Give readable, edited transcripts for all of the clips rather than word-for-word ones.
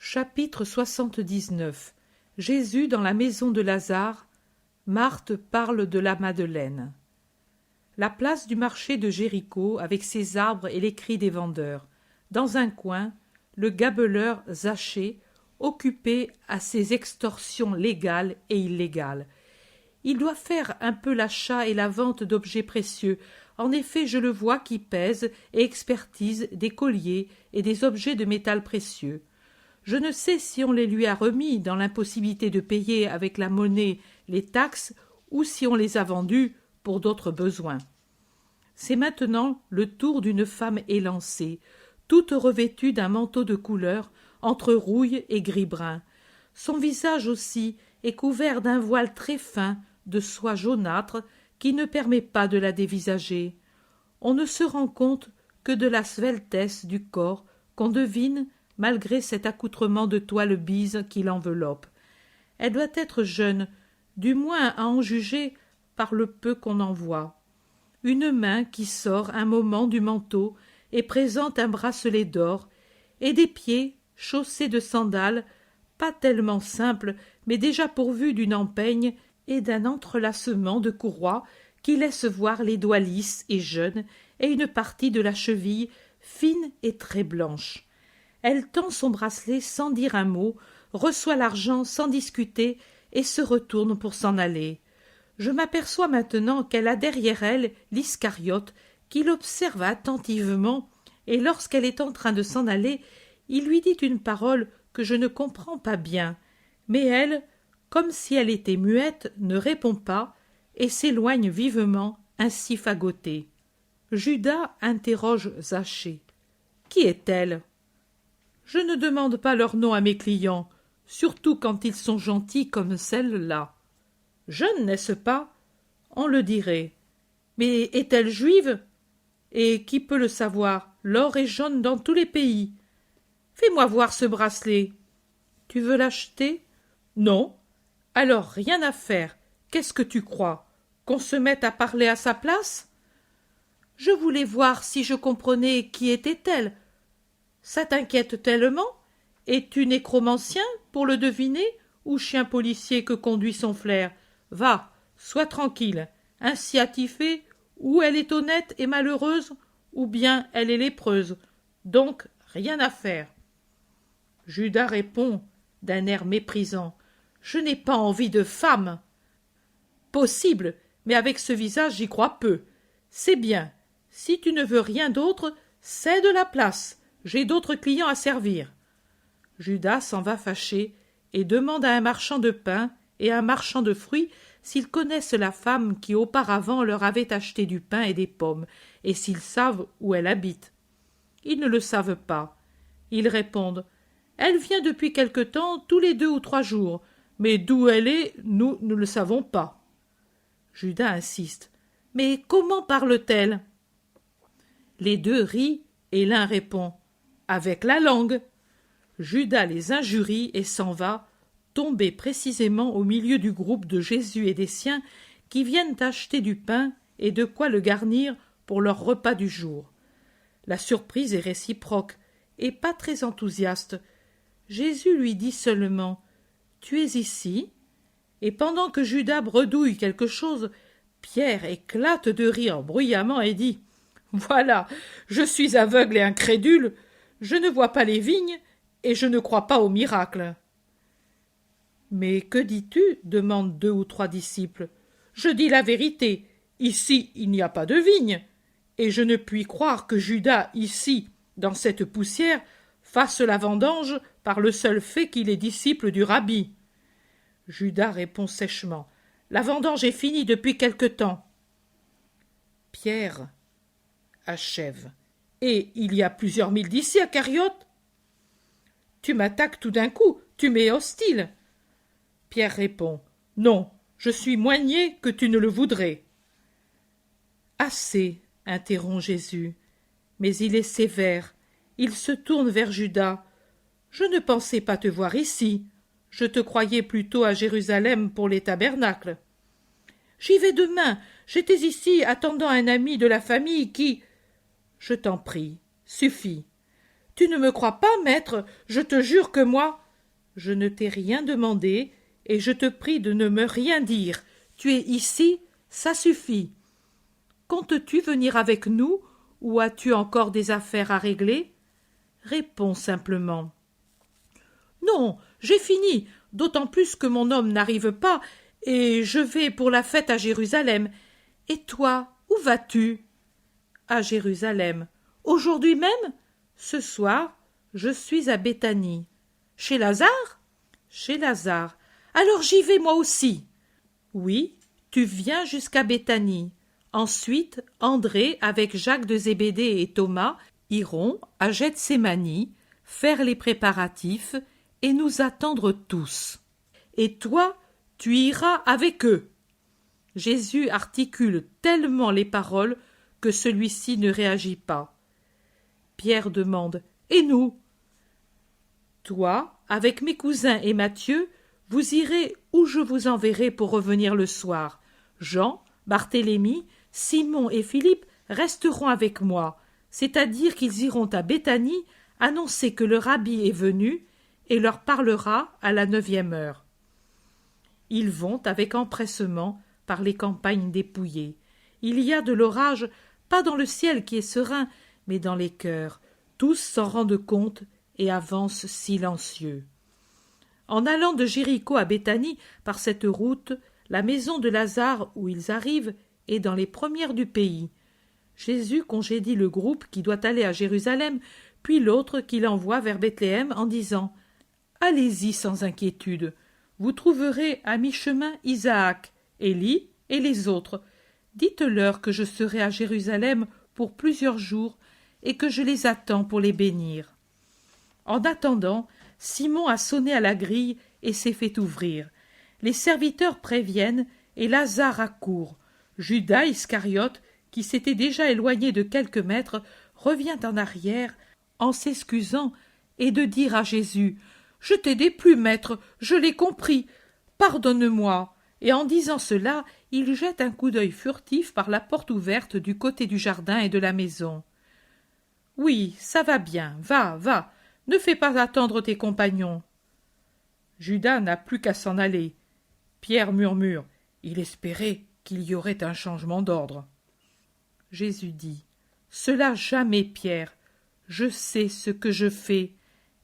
Chapitre 79. Jésus dans la maison de Lazare. Marthe parle de la Madeleine. La place du marché de Jéricho, avec ses arbres et les cris des vendeurs. Dans un coin, le gabeleur Zachée, occupé à ses extorsions légales et illégales. Il doit faire un peu l'achat et la vente d'objets précieux. En effet, je le vois qui pèse et expertise des colliers et des objets de métal précieux. Je ne sais si on les lui a remis dans l'impossibilité de payer avec la monnaie les taxes ou si on les a vendus pour d'autres besoins. C'est maintenant le tour d'une femme élancée, toute revêtue d'un manteau de couleur entre rouille et gris-brun. Son visage aussi est couvert d'un voile très fin de soie jaunâtre qui ne permet pas de la dévisager. On ne se rend compte que de la sveltesse du corps qu'on devine malgré cet accoutrement de toile bise qui l'enveloppe. Elle doit être jeune, du moins à en juger par le peu qu'on en voit. Une main qui sort un moment du manteau et présente un bracelet d'or, et des pieds chaussés de sandales, pas tellement simples, mais déjà pourvus d'une empeigne et d'un entrelacement de courroies qui laissent voir les doigts lisses et jeunes et une partie de la cheville fine et très blanche. Elle tend son bracelet sans dire un mot, reçoit l'argent sans discuter et se retourne pour s'en aller. Je m'aperçois maintenant qu'elle a derrière elle l'Iscariote qui l'observe attentivement, et lorsqu'elle est en train de s'en aller, il lui dit une parole que je ne comprends pas bien, mais elle, comme si elle était muette, ne répond pas et s'éloigne vivement, ainsi fagotée. Judas interroge Zachée. « Qui est-elle » ? Je ne demande pas leur nom à mes clients, surtout quand ils sont gentils comme celle-là. Jeune, n'est-ce pas? On le dirait. Mais est-elle juive? Et qui peut le savoir? L'or est jaune dans tous les pays. Fais-moi voir ce bracelet. Tu veux l'acheter? Non. Alors rien à faire. Qu'est-ce que tu crois? Qu'on se mette à parler à sa place? Je voulais voir si je comprenais qui était-elle. Ça t'inquiète tellement? Es-tu nécromancien pour le deviner, ou chien policier que conduit son flair? Va, sois tranquille. Ainsi a-t-il fait, ou elle est honnête et malheureuse, ou bien elle est lépreuse. Donc rien à faire. Judas répond d'un air méprisant. Je n'ai pas envie de femme. Possible, mais avec ce visage j'y crois peu. C'est bien. Si tu ne veux rien d'autre, cède la place. J'ai d'autres clients à servir. Judas s'en va fâché et demande à un marchand de pain et à un marchand de fruits s'ils connaissent la femme qui auparavant leur avait acheté du pain et des pommes, et s'ils savent où elle habite. Ils ne le savent pas. Ils répondent « Elle vient depuis quelque temps tous les 2 ou 3 jours, mais d'où elle est, nous ne le savons pas. » Judas insiste « Mais comment parle-t-elle » Les deux rient et l'un répond « Avec la langue ». Judas les injurie et s'en va, tombé précisément au milieu du groupe de Jésus et des siens qui viennent acheter du pain et de quoi le garnir pour leur repas du jour. La surprise est réciproque et pas très enthousiaste. Jésus lui dit seulement « Tu es ici ?» Et pendant que Judas bredouille quelque chose, Pierre éclate de rire bruyamment et dit « Voilà, je suis aveugle et incrédule, je ne vois pas les vignes et je ne crois pas aux miracles. » « Mais que dis-tu » demandent 2 ou 3 disciples. « Je dis la vérité, ici il n'y a pas de vignes, et je ne puis croire que Judas, ici, dans cette poussière, fasse la vendange par le seul fait qu'il est disciple du rabbi. » Judas répond sèchement. « La vendange est finie depuis quelque temps. » Pierre achève. « Et il y a plusieurs milles d'ici à Cariote. » Tu m'attaques tout d'un coup, tu m'es hostile. Pierre répond « Non, je suis moins niais que tu ne le voudrais. » Assez, interrompt Jésus, mais il est sévère. Il se tourne vers Judas. « Je ne pensais pas te voir ici. Je te croyais plutôt à Jérusalem pour les tabernacles. »« J'y vais demain. J'étais ici attendant un ami de la famille qui... » « Je t'en prie, suffit. Tu ne me crois pas, maître, je te jure que moi… Je ne t'ai rien demandé, et je te prie de ne me rien dire. Tu es ici, ça suffit. Comptes-tu venir avec nous, ou as-tu encore des affaires à régler? Réponds simplement. Non, j'ai fini, d'autant plus que mon homme n'arrive pas, et je vais pour la fête à Jérusalem. Et toi, où vas-tu? À Jérusalem. Aujourd'hui même? Ce soir, je suis à Béthanie. Chez Lazare? Chez Lazare. Alors j'y vais moi aussi. Oui, tu viens jusqu'à Béthanie. Ensuite, André, avec Jacques de Zébédée et Thomas, iront à Gethsémani faire les préparatifs et nous attendre tous. Et toi, tu iras avec eux. Jésus articule tellement les paroles que celui-ci ne réagit pas. Pierre demande « Et nous ?» Toi, avec mes cousins et Matthieu, vous irez où je vous enverrai pour revenir le soir. Jean, Barthélemy, Simon et Philippe resteront avec moi, c'est-à-dire qu'ils iront à Béthanie annoncer que le rabbi est venu et leur parlera à la 9e heure. Ils vont avec empressement par les campagnes dépouillées. Il y a de l'orage, pas dans le ciel qui est serein, mais dans les cœurs. Tous s'en rendent compte et avancent silencieux. En allant de Jéricho à Béthanie par cette route, la maison de Lazare où ils arrivent est dans les premières du pays. Jésus congédie le groupe qui doit aller à Jérusalem, puis l'autre qu'il envoie vers Bethléem en disant « Allez-y sans inquiétude, vous trouverez à mi-chemin Isaac, Élie et les autres. Dites-leur que je serai à Jérusalem pour plusieurs jours et que je les attends pour les bénir. » En attendant, Simon a sonné à la grille et s'est fait ouvrir. Les serviteurs préviennent et Lazare accourt. Judas Iscariote, qui s'était déjà éloigné de quelques mètres, revient en arrière en s'excusant et de dire à Jésus « Je t'ai déplu, maître, je l'ai compris, pardonne-moi » et en disant cela, il jette un coup d'œil furtif par la porte ouverte du côté du jardin et de la maison. « Oui, ça va bien, va, va, ne fais pas attendre tes compagnons. » Judas n'a plus qu'à s'en aller. Pierre murmure « Il espérait qu'il y aurait un changement d'ordre. » Jésus dit « Cela jamais, Pierre, je sais ce que je fais,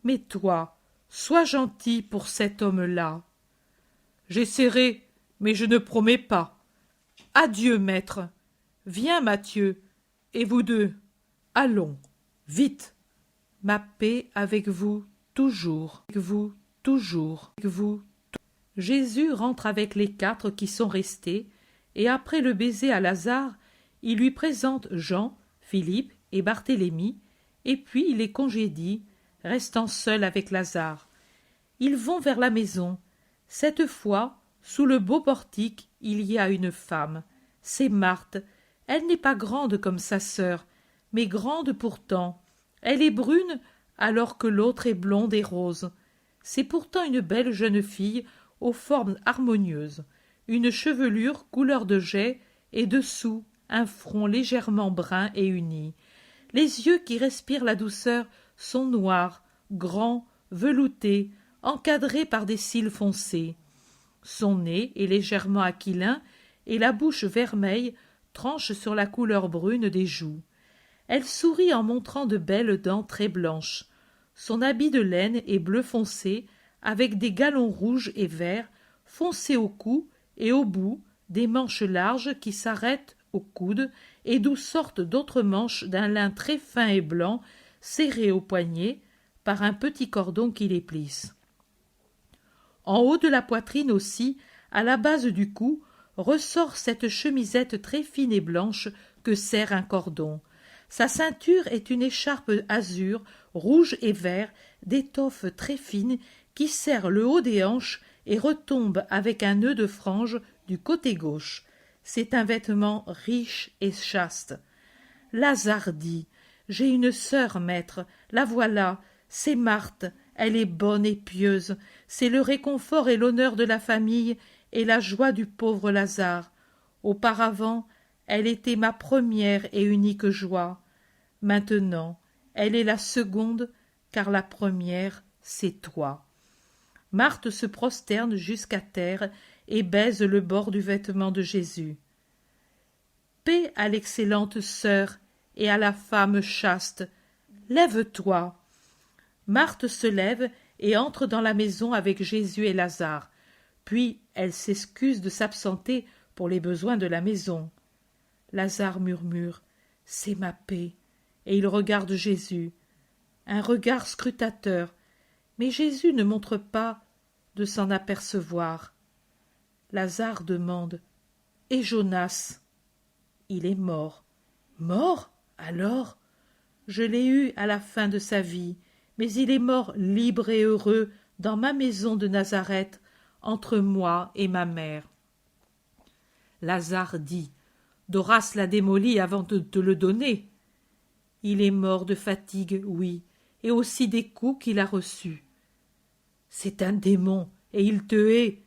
mais toi, sois gentil pour cet homme-là. » J'essaierai, mais je ne promets pas. Adieu, maître. Viens, Matthieu, et vous deux. Allons, vite. Ma paix avec vous toujours, avec vous toujours, avec vous. Jésus rentre avec les 4 qui sont restés, et après le baiser à Lazare, il lui présente Jean, Philippe et Barthélemy, et puis il les congédie, restant seul avec Lazare. Ils vont vers la maison. Cette fois, sous le beau portique, il y a une femme. C'est Marthe. Elle n'est pas grande comme sa sœur, mais grande pourtant. Elle est brune alors que l'autre est blonde et rose. C'est pourtant une belle jeune fille aux formes harmonieuses, une chevelure couleur de jais et dessous un front légèrement brun et uni. Les yeux qui respirent la douceur sont noirs, grands, veloutés, encadrés par des cils foncés. Son nez est légèrement aquilin et la bouche vermeille tranche sur la couleur brune des joues. Elle sourit en montrant de belles dents très blanches. Son habit de laine est bleu foncé, avec des galons rouges et verts, foncés au cou et au bout, des manches larges qui s'arrêtent au coude et d'où sortent d'autres manches d'un lin très fin et blanc, serrées au poignet par un petit cordon qui les plisse. En haut de la poitrine aussi, à la base du cou, ressort cette chemisette très fine et blanche que serre un cordon. Sa ceinture est une écharpe azur, rouge et vert, d'étoffe très fine, qui serre le haut des hanches et retombe avec un nœud de frange du côté gauche. C'est un vêtement riche et chaste. Lazare dit « J'ai une sœur, maître, la voilà, c'est Marthe, elle est bonne et pieuse, c'est le réconfort et l'honneur de la famille et la joie du pauvre Lazare. Auparavant, elle était ma première et unique joie. Maintenant, elle est la seconde, car la première, c'est toi. » Marthe se prosterne jusqu'à terre et baise le bord du vêtement de Jésus. Paix à l'excellente sœur et à la femme chaste. Lève-toi. Marthe se lève et entre dans la maison avec Jésus et Lazare. Puis elle s'excuse de s'absenter pour les besoins de la maison. Lazare murmure « C'est ma paix » et il regarde Jésus. Un regard scrutateur, mais Jésus ne montre pas de s'en apercevoir. Lazare demande « Et Jonas ?» Il est mort. Mort? Alors? Je l'ai eu à la fin de sa vie, mais il est mort libre et heureux dans ma maison de Nazareth, entre moi et ma mère. Lazare dit « Doras l'a démoli avant de te le donner. » Il est mort de fatigue, oui, et aussi des coups qu'il a reçus. C'est un démon, et il te hait.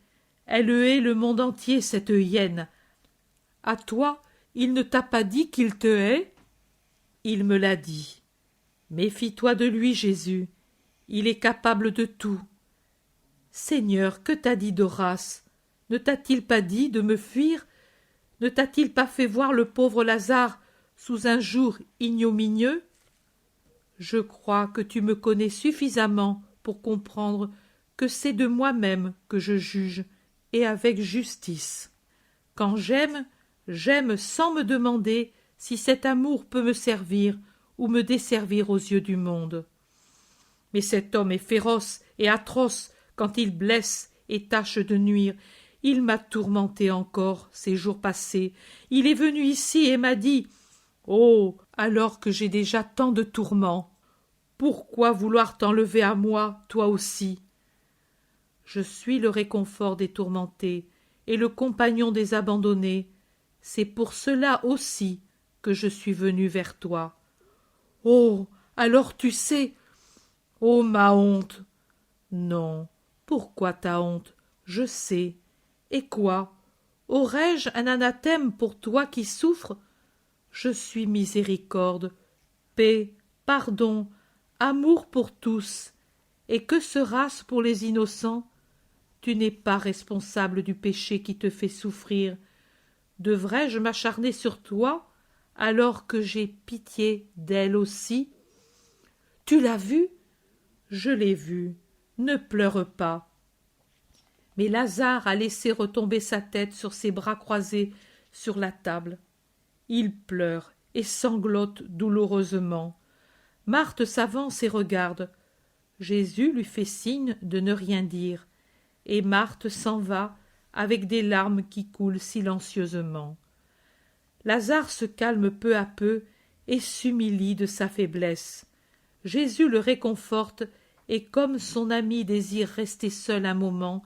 Elle hait le monde entier, cette hyène. À toi, il ne t'a pas dit qu'il te hait? Il me l'a dit. Méfie-toi de lui, Jésus. Il est capable de tout. Seigneur, que t'a dit Doras? Ne t'a-t-il pas dit de me fuir? Ne t'a-t-il pas fait voir le pauvre Lazare sous un jour ignominieux? Je crois que tu me connais suffisamment pour comprendre que c'est de moi-même que je juge, et avec justice. Quand j'aime, j'aime sans me demander si cet amour peut me servir ou me desservir aux yeux du monde. Mais cet homme est féroce et atroce quand il blesse et tâche de nuire. Il m'a tourmenté encore ces jours passés. Il est venu ici et m'a dit « Oh, alors que j'ai déjà tant de tourments, pourquoi vouloir t'enlever à moi, toi aussi ?» Je suis le réconfort des tourmentés et le compagnon des abandonnés. C'est pour cela aussi que je suis venu vers toi. Oh, alors tu sais. Oh, ma honte. Non, pourquoi ta honte? Je sais. Et quoi? Aurais-je un anathème pour toi qui souffres? Je suis miséricorde, paix, pardon, amour pour tous. Et que sera-ce pour les innocents? Tu n'es pas responsable du péché qui te fait souffrir. Devrais-je m'acharner sur toi alors que j'ai pitié d'elle aussi? Tu l'as vue? Je l'ai vue. Ne pleure pas. Mais Lazare a laissé retomber sa tête sur ses bras croisés sur la table. Il pleure et sanglote douloureusement. Marthe s'avance et regarde. Jésus lui fait signe de ne rien dire, et Marthe s'en va avec des larmes qui coulent silencieusement. Lazare se calme peu à peu et s'humilie de sa faiblesse. Jésus le réconforte, et comme son ami désire rester seul un moment,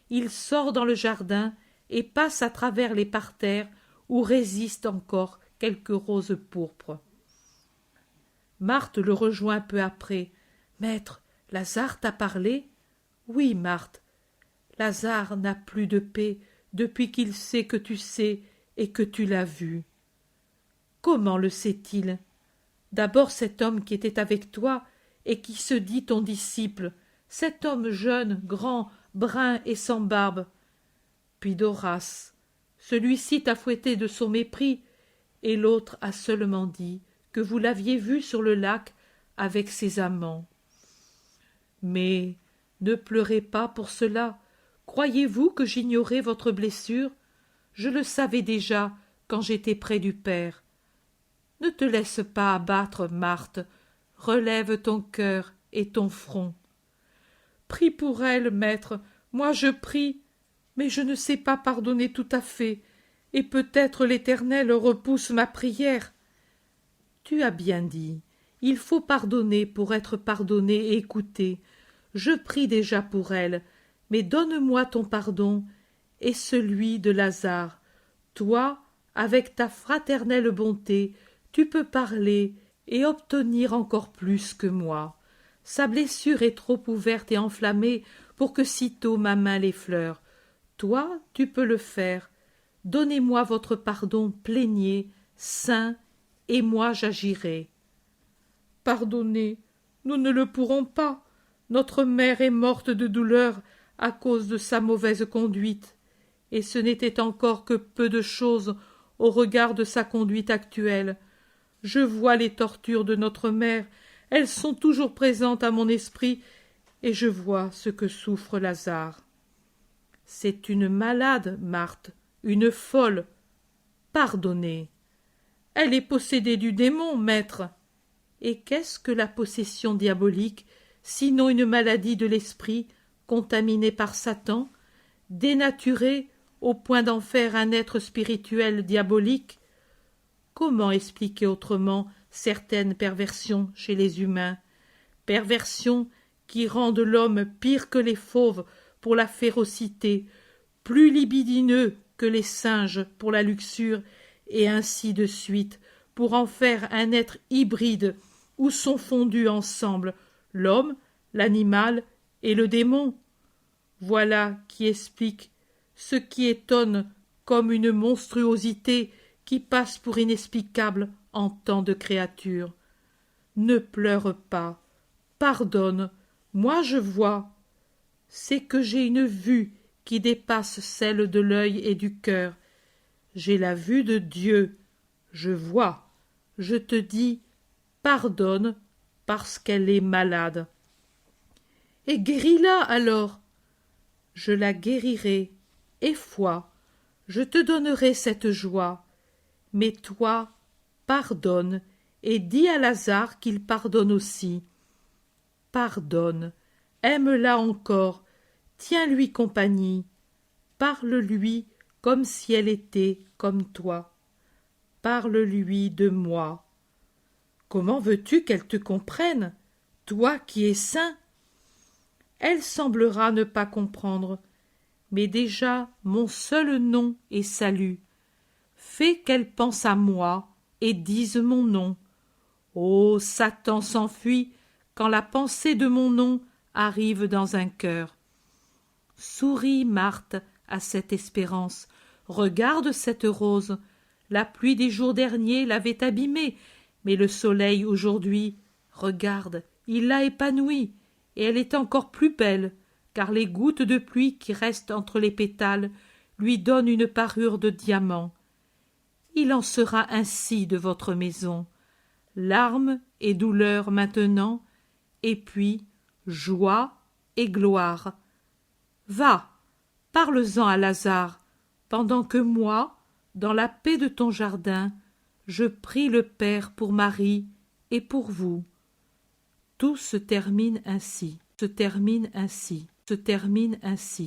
il sort dans le jardin et passe à travers les parterres où résistent encore quelques roses pourpres. Marthe le rejoint peu après. « Maître, Lazare t'a parlé? » « Oui, Marthe. Lazare n'a plus de paix depuis qu'il sait que tu sais et que tu l'as vu. » « Comment le sait-il? D'abord cet homme qui était avec toi et qui se dit ton disciple, cet homme jeune, grand, brun et sans barbe. Puis Doras. Celui-ci t'a fouetté de son mépris, et l'autre a seulement dit que vous l'aviez vu sur le lac avec ses amants. Mais ne pleurez pas pour cela. Croyez-vous que j'ignorais votre blessure? Je le savais déjà quand j'étais près du Père. Ne te laisse pas abattre, Marthe. Relève ton cœur et ton front. Prie pour elle, maître. Moi je prie, mais je ne sais pas pardonner tout à fait, et peut-être l'Éternel repousse ma prière. Tu as bien dit. Il faut pardonner pour être pardonné et écouté. Je prie déjà pour elle, mais donne-moi ton pardon et celui de Lazare. Toi, avec ta fraternelle bonté, tu peux parler et obtenir encore plus que moi. Sa blessure est trop ouverte et enflammée pour que sitôt ma main l'effleure. Toi, tu peux le faire. Donnez-moi votre pardon plénier, saint, et moi j'agirai. Pardonnez, nous ne le pourrons pas. Notre mère est morte de douleur à cause de sa mauvaise conduite, et ce n'était encore que peu de chose au regard de sa conduite actuelle. Je vois les tortures de notre mère, elles sont toujours présentes à mon esprit, et je vois ce que souffre Lazare. C'est une malade, Marthe, une folle. Pardonnez. Elle est possédée du démon, maître. Et qu'est-ce que la possession diabolique, sinon une maladie de l'esprit, contaminée par Satan, dénaturée au point d'en faire un être spirituel diabolique? Comment expliquer autrement certaines perversions chez les humains, perversions qui rendent l'homme pire que les fauves pour la férocité, plus libidineux que les singes pour la luxure, et ainsi de suite, pour en faire un être hybride où sont fondus ensemble l'homme, l'animal et le démon? Voilà qui explique ce qui étonne comme une monstruosité qui passe pour inexplicable en tant de créature. Ne pleure pas, pardonne, moi je vois. C'est que j'ai une vue qui dépasse celle de l'œil et du cœur. J'ai la vue de Dieu, je vois. Je te dis, pardonne, parce qu'elle est malade. Et guéris-la alors. Je la guérirai, et foi, je te donnerai cette joie. Mais toi, pardonne, et dis à Lazare qu'il pardonne aussi. Pardonne, aime-la encore, tiens-lui compagnie, parle-lui comme si elle était comme toi. Parle-lui de moi. Comment veux-tu qu'elle te comprenne, toi qui es saint? Elle semblera ne pas comprendre, mais déjà mon seul nom est salut. Fais qu'elle pense à moi et dise mon nom. Oh, Satan s'enfuit quand la pensée de mon nom arrive dans un cœur. Souris, Marthe, à cette espérance. Regarde cette rose. La pluie des jours derniers l'avait abîmée, mais le soleil aujourd'hui, regarde, il l'a épanouie, et elle est encore plus belle, car les gouttes de pluie qui restent entre les pétales lui donnent une parure de diamant. Il en sera ainsi de votre maison. Larmes et douleur maintenant, et puis joie et gloire. Va, parle-en à Lazare, pendant que moi, dans la paix de ton jardin, je prie le Père pour Marie et pour vous. Tout se termine ainsi, se termine ainsi, se termine ainsi.